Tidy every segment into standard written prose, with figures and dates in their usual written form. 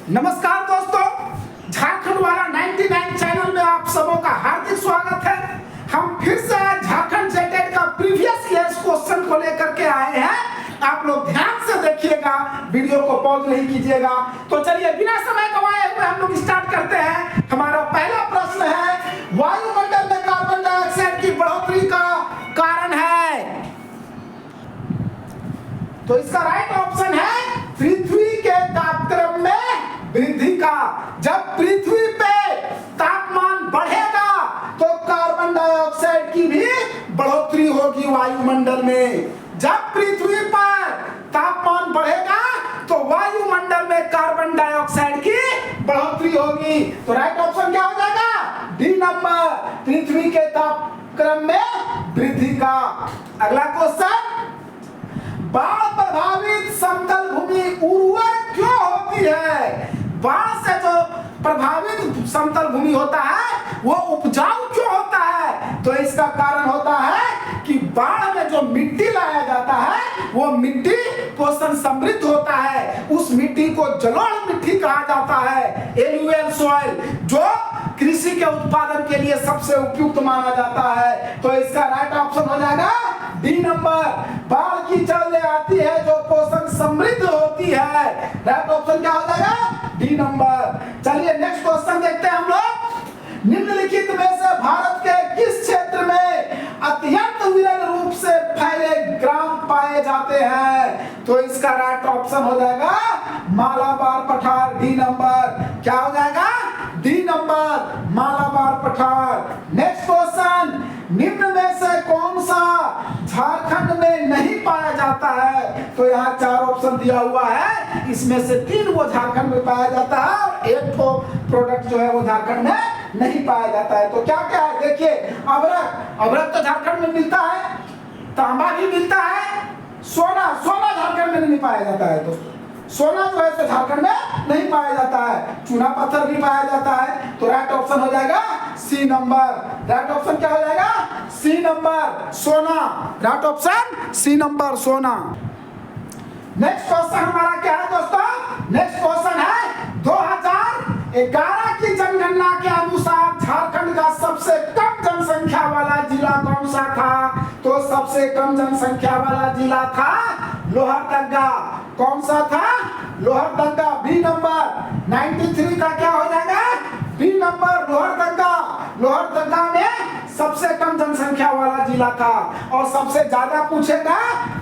नमस्कार दोस्तों, झारखंड वाला 99 चैनल में आप सबों का हार्दिक स्वागत है। हम फिर से झारखंड जेटेड का प्रीवियस ईयर्स क्वेश्चन को लेकर के आए हैं। आप लोग ध्यान से देखिएगा, वीडियो को पॉज नहीं कीजिएगा। तो चलिए बिना समय गंवाए हुए हम लोग स्टार्ट करते हैं। हमारा पहला प्रश्न है, वायुमंडल में कार्बन डाइऑक्साइड की बढ़ोतरी का कारण है। तो इसका राइट ऑप्शन है पृथ्वी के तापक्रम में वृद्धि का। जब पृथ्वी पे तापमान बढ़ेगा तो कार्बन डाइऑक्साइड की भी बढ़ोतरी होगी वायुमंडल में। जब पृथ्वी पर तापमान बढ़ेगा तो वायुमंडल में कार्बन डाइऑक्साइड की बढ़ोतरी होगी। तो राइट ऑप्शन क्या हो जाएगा? डी नंबर, पृथ्वी के तापक्रम में वृद्धि का। अगला क्वेश्चन, बाढ़ प्रभावित समतल भूमि उर्वर क्यों होती है? बाढ़ से जो प्रभावित समतल भूमि होता है वो उपजाऊ क्यों होता है? तो इसका कारण होता है कि बाढ़ में जो मिट्टी लाया जाता है वो मिट्टी पोषण समृद्ध होता है। उस मिट्टी को जलोढ़ मिट्टी कहा जाता है, एलुवियल सॉइल, जो कृषि के उत्पादन के लिए सबसे उपयुक्त माना जाता है। तो इसका राइट ऑप्शन हो जाएगा डी नंबर, बाढ़ की जल आती है जो पोषण समृद्ध होती है। राइट ऑप्शन क्या हो जाएगा? D number. चलिए नेक्स्ट क्वेश्चन देखते हैं हम लोग। निम्नलिखित में से भारत के किस क्षेत्र में अत्यंत विरल रूप से फैले ग्राम पाए जाते हैं? तो इसका राइट ऑप्शन हो जाएगा मालाबार पठार, डी नंबर। क्या हो जाएगा? डी नंबर, मालाबार पठार। नेक्स्ट क्वेश्चन, निम्न में से कौन सा झारखंड में नहीं पाया जाता है? तो यहाँ चार ऑप्शन दिया हुआ है, इसमें से 3 वो झारखंड में पाया जाता है और 1 तो प्रोडक्ट जो है वो झारखंड में नहीं पाया जाता है। तो क्या क्या है देखिए, अभ्रक तो झारखंड में मिलता है, तांबा भी मिलता है, सोना झारखंड में नहीं पाया जाता है। दोस्तों सोना जो है तो झारखंड में नहीं पाया जाता है, चूना पत्थर भी पाया जाता है। तो राइट ऑप्शन हो जाएगा सी नंबर। राइट ऑप्शन क्या हो जाएगा? सी नंबर, सोना। राइट ऑप्शन सी नंबर, सोना। नेक्स्ट क्वेश्चन हमारा क्या है दोस्तों? नेक्स्ट क्वेश्चन है 2011 की जनगणना के अनुसार झारखंड का सबसे कम जनसंख्या वाला जिला कौन सा था? तो सबसे कम जनसंख्या वाला जिला था लोहरदगा। कौन सा था? Lohardaga, B number. 93 का क्या हो जाएगा? B number, Lohardaga. लोहरदगा में सबसे कम जनसंख्या वाला जिला था। और सबसे ज्यादा पूछेगा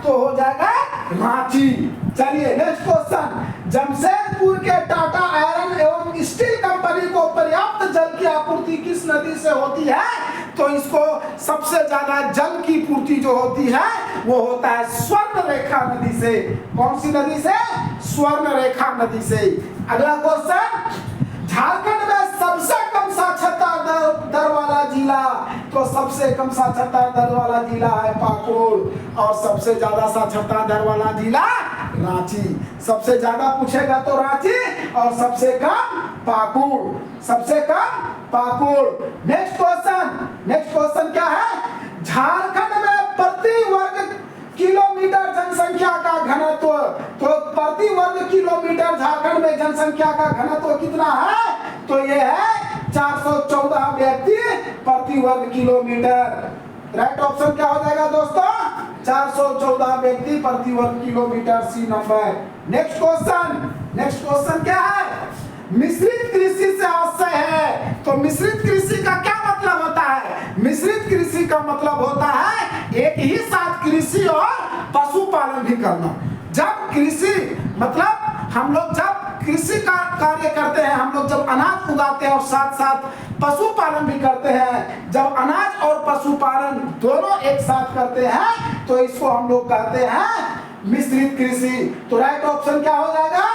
तो हो जाएगा रांची। चलिए नेक्स्ट क्वेश्चन, जमशेदपुर के टाटा आयरन एवं स्टील कंपनी को पर्याप्त जल की आपूर्ति किस नदी से होती है? तो इसको सबसे ज्यादा जल की पूर्ति जो होती है वो होता है स्वर्ण रेखा नदी से। कौन सी नदी से? स्वर्ण रेखा नदी से। अगला क्वेश्चन, झारखंड में सबसे कम साक्षरता दर वाला जिला? तो सबसे कम साक्षरता दर वाला जिला है पाकुड़ और सबसे ज्यादा साक्षरता दर वाला जिला रांची। सबसे ज्यादा पूछेगा तो रांची और सबसे कम पाकुड़, सबसे कम पाकुड़। नेक्स्ट क्वेश्चन क्या है? झारखंड में प्रति वर्ग किलोमीटर जनसंख्या का घनत्व, तो प्रति वर्ग किलोमीटर झारखंड में जनसंख्या का घनत्व कितना है? तो ये है 414 व्यक्ति प्रति वर्ग किलोमीटर। राइट ऑप्शन क्या हो जाएगा दोस्तों? 414 व्यक्ति प्रति वर्ग kilometre, C number. Next question क्या है? मिश्रित कृषि से आशय है। तो मिश्रित कृषि का क्या मतलब होता है? मिश्रित कृषि का मतलब होता है एक ही साथ कृषि और पशुपालन भी करना। जब कृषि मतलब हम लोग जब कृषि का कार्य करते हैं, हम लोग जब अनाज उगाते हैं और साथ साथ पशुपालन भी करते हैं, जब अनाज और पशुपालन दोनों एक साथ करते हैं तो इसको हम लोग कहते हैं मिश्रित कृषि। तो राइट ऑप्शन क्या हो जाएगा?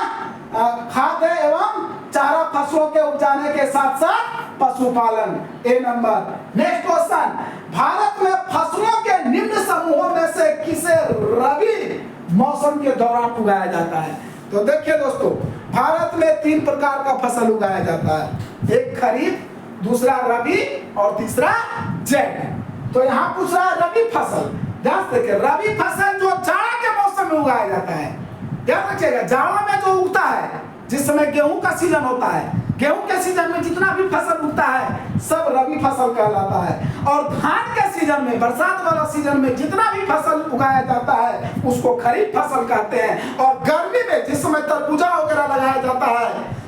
खाद्य एवं चारा फसलों के उपजाने के साथ साथ पशुपालन, ए नंबर। नेक्स्ट क्वेश्चन, भारत में फसलों के निम्न समूहों में से किसे रबी मौसम के दौरान उगाया जाता है? तो देखिए दोस्तों, भारत में 3 प्रकार का फसल उगाया जाता है, एक खरीफ, दूसरा रबी और तीसरा जैद। तो यहाँ पूछ रहा है रबी फसल। ध्यान से देखिए, रबी फसल जो जाड़ा के मौसम में उगाया जाता है, ध्यान रखिएगा, जाड़ा में जो उगता है जिस समय गेहूं का सीजन होता है, गेहूं के सीजन में जितना भी फसल उगता है सब रबी फसल कहलाता है। और धान के सीजन में, बरसात वाला सीजन में जितना भी फसल उगाया जाता है उसको खरीफ फसल कहते हैं। और गर्मी में जिस समय तरबूजा वगैरह लगाया जाता है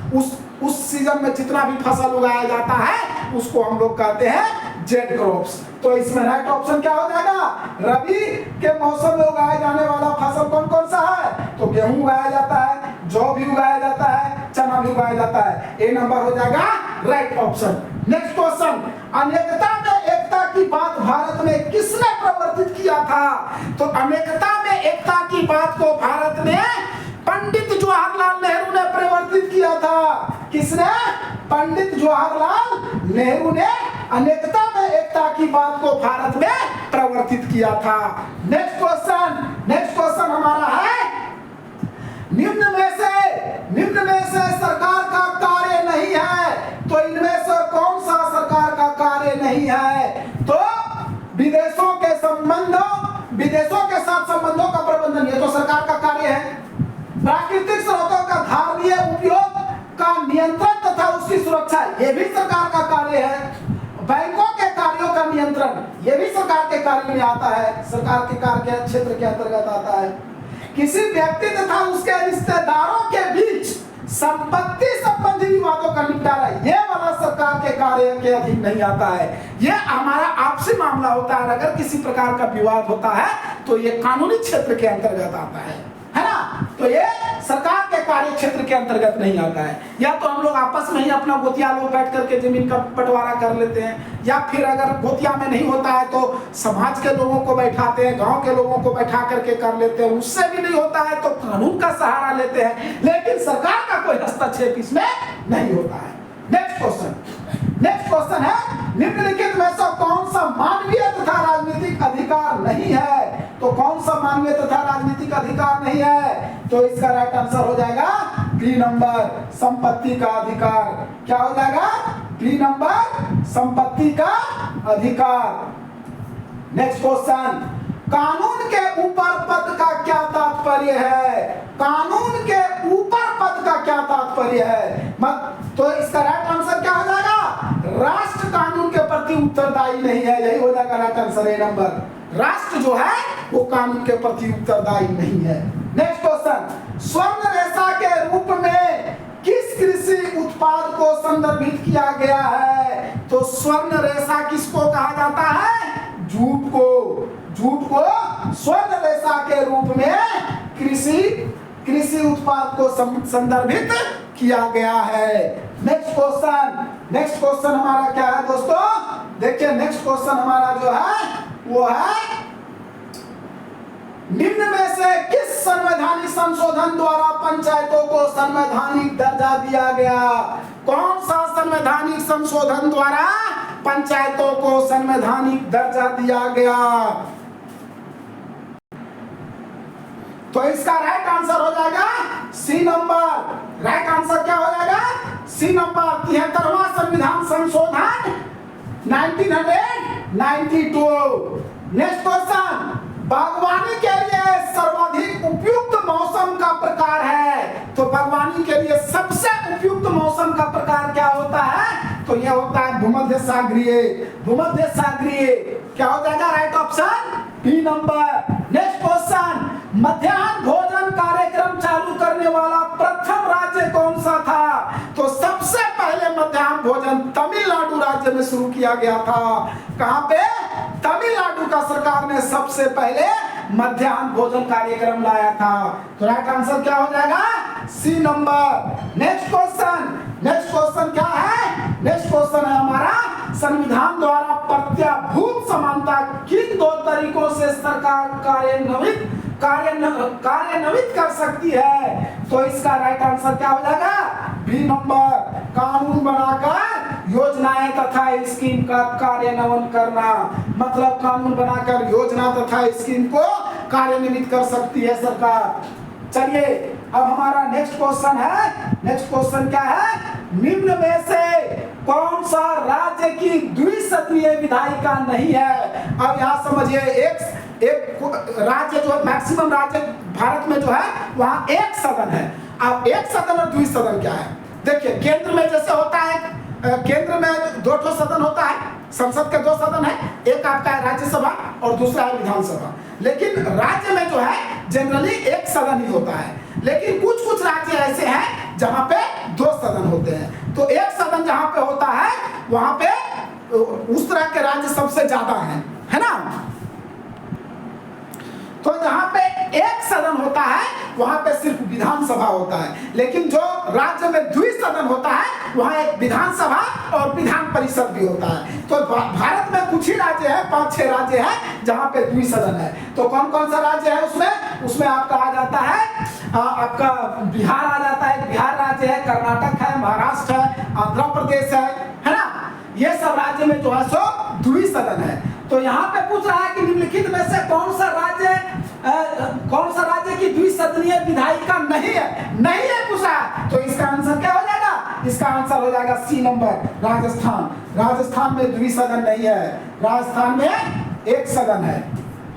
उस सीजन में जितना भी फसल उगाया जाता है उसको हम लोग कहते हैं जेड क्रॉप्स। तो इसमें राइट ऑप्शन क्या हो जाएगा? रबी के मौसम में उगाया जाने वाला फसल कौन कौन सा है? तो गेहूं उगाया जाता है, जौ भी उगाया जाता है, चना भी उगाया जाता है। ए नंबर हो जाएगा राइट ऑप्शन। नेक्स्ट क्वेश्चन, अनेकता में एकता की बात भारत में किसने प्रवर्तित किया था? तो अनेकता में एकता की बात को भारत में पंडित जवाहरलाल नेहरू ने प्रवर्तित किया था। किसने? पंडित जवाहरलाल नेहरू ने अनेकता में एकता की बात को भारत में प्रवर्तित किया था। नेक्स्ट क्वेश्चन हमारा है, निम्न में से सरकार का कार्य नहीं है, तो इनमें से कौन सा सरकार का कार्य नहीं है? तो विदेशों के साथ संबंधों का प्रबंधन, ये तो सरकार का कार्य है। प्राकृतिक स्रोतों का धारणीय उपयोग का नियंत्रण तथा उसकी सुरक्षा, ये भी सरकार का कार्य है। बैंकों के कार्यों का नियंत्रण, ये भी सरकार के कार्य में आता है, सरकार के कार्य के क्षेत्र के अंतर्गत आता है। किसी व्यक्ति तथा उसके रिश्तेदारों के बीच संपत्ति संबंधी विवादों का निपटारा, ये वाला सरकार के कार्य के अधीन नहीं आता है। ये हमारा आपसी मामला होता है, अगर किसी प्रकार का विवाद होता है तो ये कानूनी क्षेत्र के अंतर्गत आता है ना? तो ये सरकार के कार्य क्षेत्र के अंतर्गत नहीं आता है। या तो हम लोग आपस में ही अपना गोतिया लोग बैठ करके जमीन का बंटवारा कर लेते हैं, या फिर अगर गोतिया में नहीं होता है तो समाज के लोगों को बैठाते हैं, गांव के लोगों को बैठा करके कर लेते हैं। उससे भी नहीं होता है तो कानून का सहारा लेते हैं, लेकिन सरकार का कोई हस्तक्षेप इसमें नहीं होता है। नेक्स्ट क्वेश्चन है, निम्नलिखित में से कौन सा मानवीय तथा राजनीतिक अधिकार नहीं है? तो कौन सा मानवीय तथा राजनीतिक अधिकार नहीं है? तो इसका राइट आंसर हो जाएगा बी नंबर, संपत्ति का अधिकार। क्या हो जाएगा? बी नंबर, संपत्ति का अधिकार। नेक्स्ट क्वेश्चन, कानून के ऊपर पद का क्या तात्पर्य है? कानून के ऊपर पद का क्या तात्पर्य है? तो इसका राइट आंसर क्या हो जाएगा? राष्ट्र कानून के प्रति उत्तरदायी नहीं है, यही हो जाएगा राइट आंसर ए नंबर। राष्ट्र जो है वो कानून के प्रति उत्तरदायी नहीं है। नेक्स्ट क्वेश्चन, स्वर्ण रेखा के रूप में किस कृषि उत्पाद को संदर्भित किया गया है? तो स्वर्ण रेखा किसको कहा जाता है? जूट को स्वर्ण रेखा के रूप में कृषि उत्पाद को संदर्भित किया गया है। नेक्स्ट क्वेश्चन हमारा क्या है दोस्तों? देखिए नेक्स्ट क्वेश्चन हमारा जो है वो है, निम्न में से किस संवैधानिक संशोधन द्वारा पंचायतों को संवैधानिक दर्जा दिया गया? कौन सा संवैधानिक संशोधन द्वारा पंचायतों को संवैधानिक दर्जा दिया गया? तो इसका राइट आंसर हो जाएगा सी नंबर। राइट आंसर क्या हो जाएगा? सी नंबर, 73वां संविधान संशोधन 1992। नेक्स्ट क्वेश्चन, बागवानी के लिए सर्वाधिक उपयुक्त मौसम का प्रकार है? तो बागवानी के लिए सबसे उपयुक्त मौसम का प्रकार क्या होता है? तो यह होता है भूमध्य सागरीय। क्या हो जाएगा right option? B number. Next question, मध्याह्न भोजन कार्यक्रम चालू करने वाला प्रथम राज्य कौन सा था? तो सबसे पहले मध्याह्न भोजन तमिलनाडु राज्य में शुरू किया गया था। कहां पे? तमिलनाडु का सरकार ने सबसे पहले मध्याह्न भोजन कार्यक्रम लाया था। तो राइट आंसर क्या हो जाएगा? C number. नेक्स्ट क्वेश्चन क्या है? नेक्स्ट क्वेश्चन है हमारा, संविधान द्वारा प्रत्याभूत समानता किन दो तरीकों से सरकार कार्यान्वित कर सकती है? तो इसका राइट आंसर क्या हो जाएगा? बी नंबर, कानून बनाकर योजनाएं तथा स्कीम का कार्यान्वयन करना। मतलब कानून बनाकर योजना तथा स्कीम को कार्यान्वित कर सकती है सरकार। चलिए अब हमारा नेक्स्ट क्वेश्चन है। नेक्स्ट क्वेश्चन क्या है? निम्न में से कौन सा राज्य की द्विसदनीय विधायिका नहीं है? अब यहाँ समझिए, एक राज्य जो मैक्सिमम राज्य भारत में जो है वहाँ एक सदन है, अब एक सदन और द्विसदन क्या है? देखिए केंद्र में जैसे होता है, केंद्र में 2 ठो सदन होता है, संसद के 2 सदन है, एक आपका है राज्यसभा और दूसरा है विधानसभा। लेकिन राज्य में जो है जनरली एक सदन ही होता है, लेकिन कुछ कुछ राज्य ऐसे हैं जहां पे 2 सदन होते हैं। तो एक सदन जहां पे होता है वहां पे उस तरह के राज्य सबसे ज्यादा हैं, है ना। तो जहां पे एक सदन होता है वहां पे सिर्फ विधानसभा होता है, लेकिन जो राज्य में द्विसदन होता है वहां एक विधानसभा और विधान परिषद भी होता है। तो भारत में कुछ ही राज्य है, 5-6 राज्य है जहां पे द्विसदन है। तो कौन कौन सा राज्य है उसमें? उसमें आपका आ जाता है, आपका बिहार आ जाता है, बिहार राज्य है, कर्नाटक है, महाराष्ट्र है, आंध्र प्रदेश है ना। ये सब राज्य में जो है सो द्विसदन है। तो यहाँ पे पूछ रहा है कि निम्नलिखित में से कौन सा राज्य की द्विसदनीय विधायिका नहीं है? नहीं है पूछा, तो इसका आंसर क्या हो जाएगा? इसका आंसर हो जाएगा सी नंबर, राजस्थान। राजस्थान में द्विसदन नहीं है, राजस्थान में एक सदन है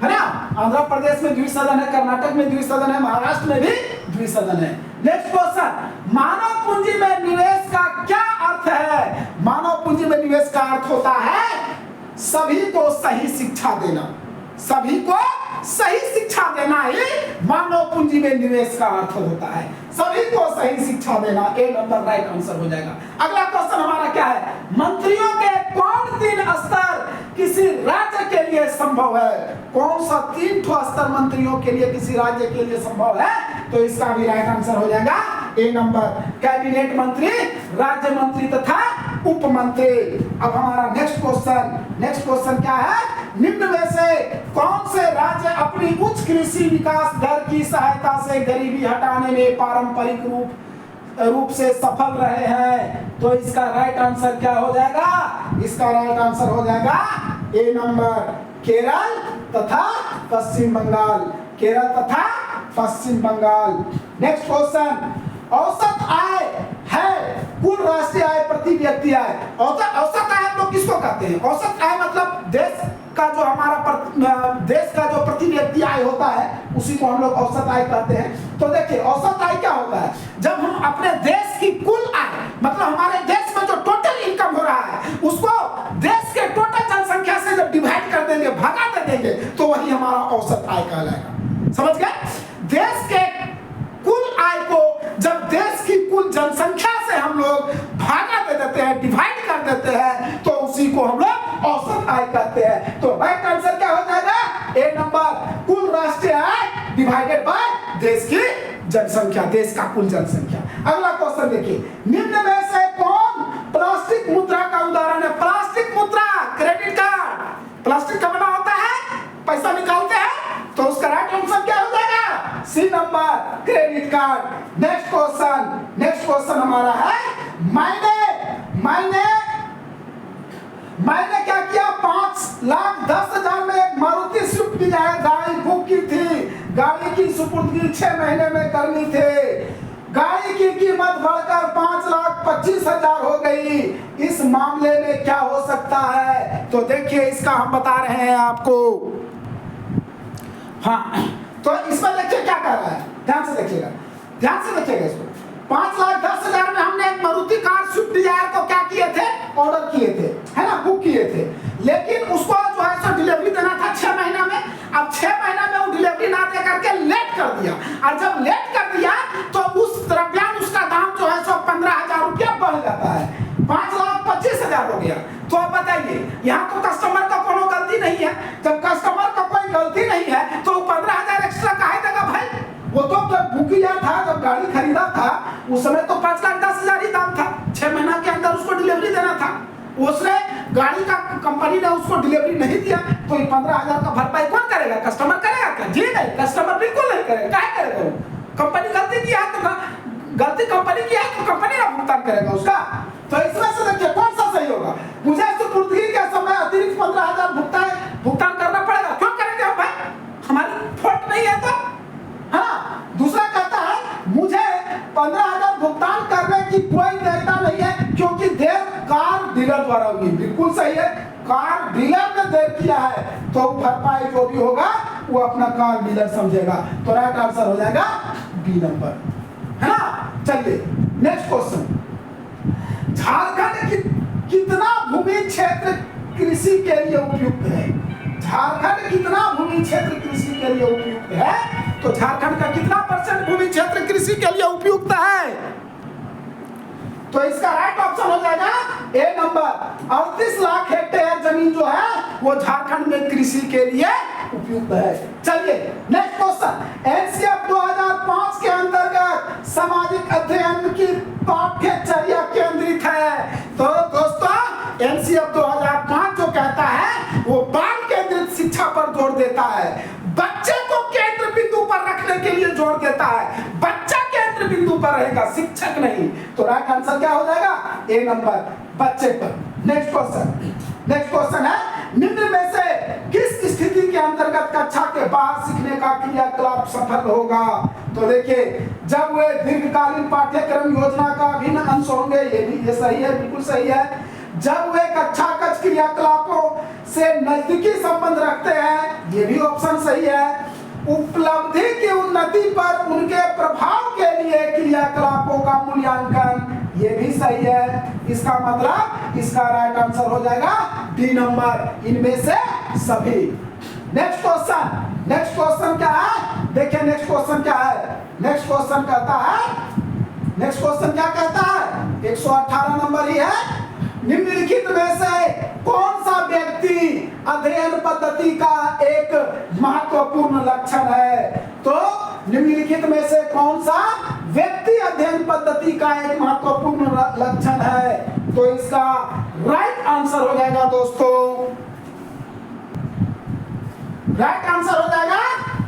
ना। आंध्र प्रदेश में द्विसदन है, कर्नाटक में द्विसदन है, महाराष्ट्र में भी द्विसदन है। नेक्स्ट क्वेश्चन, मानव पूंजी में निवेश का क्या अर्थ है? मानव पूंजी में निवेश का अर्थ होता है सभी को सही शिक्षा देना। सभी को सही शिक्षा देना ही मानव पूंजी में निवेश का अर्थ होता है। सभी को सही शिक्षा देना, ए नंबर राइट आंसर हो जाएगा। अगला क्वेश्चन हमारा क्या है? मंत्रियों के कौन 3 स्तर किसी राज्य के लिए संभव है? कौन सा 3 ठो स्तर मंत्रियों के लिए किसी राज्य के लिए संभव है? तो इसका भी राइट आंसर हो जाएगा ए नंबर, कैबिनेट मंत्री, राज्य मंत्री तथा उप मंत्री। अब हमारा नेक्स्ट क्वेश्चन क्या है? निम्न में से कौन से राज्य अपनी उच्च कृषि विकास दर की सहायता से गरीबी हटाने में पारंपरिक रूप से सफल रहे हैं? तो इसका राइट आंसर क्या हो जाएगा? इसका राइट आंसर हो जाएगा ए नंबर, केरल तथा पश्चिम बंगाल। केरल तथा पश्चिम बंगाल। नेक्स्ट क्वेश्चन, औसत आय है कुल राष्ट्रीय आय प्रति व्यक्ति आय। औसत आय हम लोग किसको कहते हैं? औसत आय मतलब देश का जो हमारा देश का जो प्रति व्यक्ति आय होता है उसी को हम लोग औसत आय कहते हैं। तो देखिए औसत आय क्या होता है? जब हम अपने देश की कुल आय मतलब हमारे देश में जो टोटल इनकम हो रहा है उसको देश के टोटल जनसंख्या से जब डिवाइड कर देंगे, भगा दे देंगे, तो वही हमारा औसत आय कहलाएगा। समझ गए? देश के कुल आय को जब देश की कुल जनसंख्या से हम लोग भागा दे देते हैं, डिवाइड कर देते हैं, तो उसी को हम लोग औसत आय कहते हैं। तो राइट आंसर क्या हो जाएगा? ए नंबर, कुल राष्ट्रीय आय डिवाइडेड बाय देश की जनसंख्या, देश का कुल जनसंख्या। अगला क्वेश्चन देखिए, निम्न में से कौन प्लास्टिक मुद्रा का उदाहरण है? प्लास्टिक मुद्रा, क्रेडिट कार्ड प्लास्टिक का बना होता है, पैसा निकालते हैं, तो उसका राइट आंसर क्या हो जाएगा? C number, credit card. Next question हमारा है, मैंने क्या किया? 5,10,000 में एक मारुति स्विफ्ट डिजायर गाड़ी बुक की थी। गाड़ी की सुपुर्दगी 6 महीने में करनी थी। गाड़ी की कीमत बढ़कर 5,25,000 हो गई। इस मामले में क्या हो सकता है? तो देखिए इसका हम बता रहे हैं आपको। हाँ, तो इसमें देखिए क्या कर रहा है, ध्यान से देखिएगा इसको। 5,10,000 में हमने एक मारुति कार स्विफ्ट डिजायर को क्या किए थे? ऑर्डर किए थे, है ना, बुक किए थे। लेकिन उसको जो है सो डिलीवरी देना था 6 महीना में। अब 6 महीना में वो डिलीवरी ना दे करके लेट कर दिया, और जब लेट कर दिया तो उस द्रव्यान उसका दाम जो है सो 15,000 रुपया बढ़ जाता है, 5,25,000 हो गया। तो अब बताइए, यहाँ तो कस्टमर का कोनो गलती नहीं है। जब कस्टमर का कोई गलती नहीं है तो 15,000 एक्स्ट्रा काहे देगा भाई? वो तो जब बुक किया था, जब गाड़ी खरीदा था, उस समय तो 5,10,000 ही दाम था। 6 महीना के अंदर उसको डिलीवरी देना था। उसने गाड़ी का कंपनी ने उसको डिलीवरी नहीं दिया, तो 15,000 का भरपाई कौन करेगा? कस्टमर करेगा क्या? जी नहीं, कस्टमर बिल्कुल नहीं करेगा। क्या करेगा? कंपनी गलती किया है तो गलती कंपनी की है तो कंपनी का भुगतान करेगा उसका। तो इसमें से देखिए कौन सा सही होगा? मुझे सुपुर्दगी के समय अतिरिक्त 15,000 भुगतान करना पड़ेगा। क्यों करेंगे हम भाई? हमारी फॉल्ट नहीं है तो। हाँ, दूसरा कहता है मुझे 15,000 भुगतान करने की कोई देयता नहीं है, क्योंकि देर कार डीलर द्वारा हुई। बिल्कुल सही है, कार डीलर ने देर किया है तो भरपाई जो भी होगा वो अपना कार डीलर समझेगा। तो राइट आंसर हो जाएगा बी नंबर, है ना। चलिए नेक्स्ट क्वेश्चन, झारखंड कितना भूमि क्षेत्र कृषि के लिए उपयुक्त है? झारखंड कितना भूमि क्षेत्र कृषि के लिए उपयुक्त है? तो झारखंड का कितना % भूमि क्षेत्र कृषि के लिए उपयुक्त है? तो इसका राइट ऑप्शन हो जाएगा ए नंबर। 38 लाख हेक्टेयर जमीन जो है वो झारखंड में कृषि के लिए उपयुक्त है। चलिए नेक्स्ट क्वेश्चन, एनसीएफ 2005 के अंतर्गत सामाजिक अध्ययन की पाठ्यचर्या केंद्रित है। तो दोस्तों एनसीएफ 2005 जो कहता है वो बाल केंद्रित शिक्षा पर जोर देता है, बच्चे को केंद्र बिंदु पर रखने के लिए जोर देता है। बच्चा केंद्र बिंदु पर रहेगा, शिक्षक नहीं। तो राइट आंसर क्या हो जाएगा? ए नंबर, बच्चे पर। नेक्स्ट क्वेश्चन है, निम्न में से किस स्थिति के अंतर्गत कक्षा के बाहर सीखने का क्रियाकलाप सफल होगा? तो देखिए, जब वे दीर्घकालीन पाठ्यक्रम योजना का अभिन्न अंश होंगे, ये सही है, बिल्कुल सही है। जब वे कक्षा क्रियाकलापों से नजदीकी संबंध रखते हैं, ये भी ऑप्शन सही है। उपलब्धि की उन्नति पर उनके प्रभाव के लिए क्रियाकलापों का मूल्यांकन, ये भी सही है। इसका मतलब इसका राइट आंसर हो जाएगा डी नंबर, इनमें से सभी। नेक्स्ट क्वेश्चन क्या है? देखिए नेक्स्ट क्वेश्चन क्या है। नेक्स्ट क्वेश्चन क्या कहता है? 118 नंबर ही है। निम्नलिखित में से कौन सा व्यक्ति अध्ययन पद्धति का एक महत्वपूर्ण लक्षण है? तो निम्नलिखित में से कौन सा व्यक्ति अध्ययन पद्धति का एक महत्वपूर्ण लक्षण है? तो इसका राइट आंसर हो जाएगा दोस्तों, राइट आंसर हो जाएगा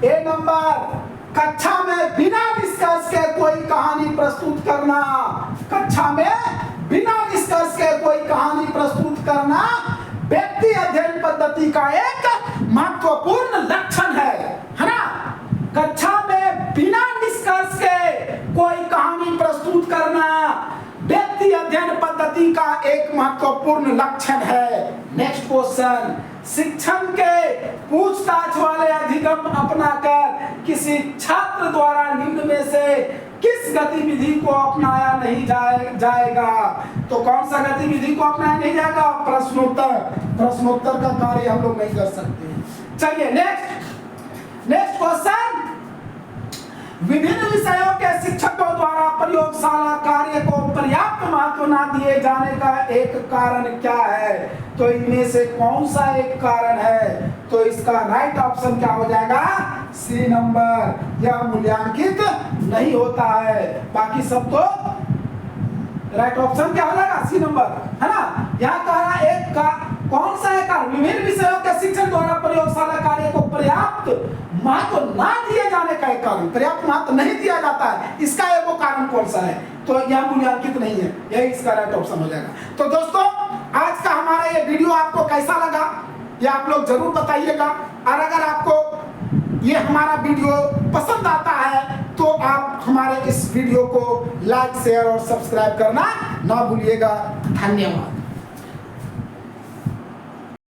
ए नंबर, कक्षा में बिना निष्कर्ष के कोई कहानी प्रस्तुत करना। कक्षा में बिना निष्कर्ष के कोई कहानी प्रस्तुत करना व्यक्ति अध्ययन पद्धति का एक महत्वपूर्ण लक्षण है ना। कक्षा में बिना निष्कर्ष के कोई कहानी प्रस्तुत करना व्यक्ति अध्ययन पद्धति का एक महत्वपूर्ण लक्षण है। नेक्स्ट क्वेश्चन, शिक्षण के पूछताछ वाले अधिगम अपनाकर किसी छात्र द्वारा निम्न में से किस गतिविधि को अपनाया नहीं जाएगा? तो कौन सा गतिविधि को अपनाया नहीं जाएगा? प्रश्नोत्तर का कार्य हम लोग नहीं कर सकते। चलिए नेक्स्ट क्वेश्चन, विभिन्न विषयों के शिक्षकों द्वारा प्रयोगशाला कार्य को पर्याप्त महत्व न दिए जाने का एक कारण क्या है? तो इनमें से कौन सा एक कारण है? तो इसका राइट ऑप्शन क्या हो जाएगा? सी नंबर, यह मूल्यांकित नहीं होता है। बाकी सब तो राइट ऑप्शन क्या हो जाएगा? सी नंबर, है ना। यहाँ कहा एक का कौन सा है कारण? विभिन्न विषयों के शिक्षक द्वारा प्रयोगशाला कार्य को पर्याप्त महत्व ना दिए जाने का एक कारण, पर्याप्त महत्व नहीं दिया जाता है, इसका एक वो कारण कौन सा है? तो यह मूल्यांकित नहीं है, यही इसका राइट ऑप्शन हो जाएगा। तो दोस्तों आज का हमारा ये वीडियो आपको कैसा लगा ये आप लोग जरूर बताइएगा, और अगर आपको ये हमारा वीडियो पसंद आता है तो आप हमारे इस वीडियो को लाइक, शेयर और सब्सक्राइब करना ना भूलिएगा। धन्यवाद।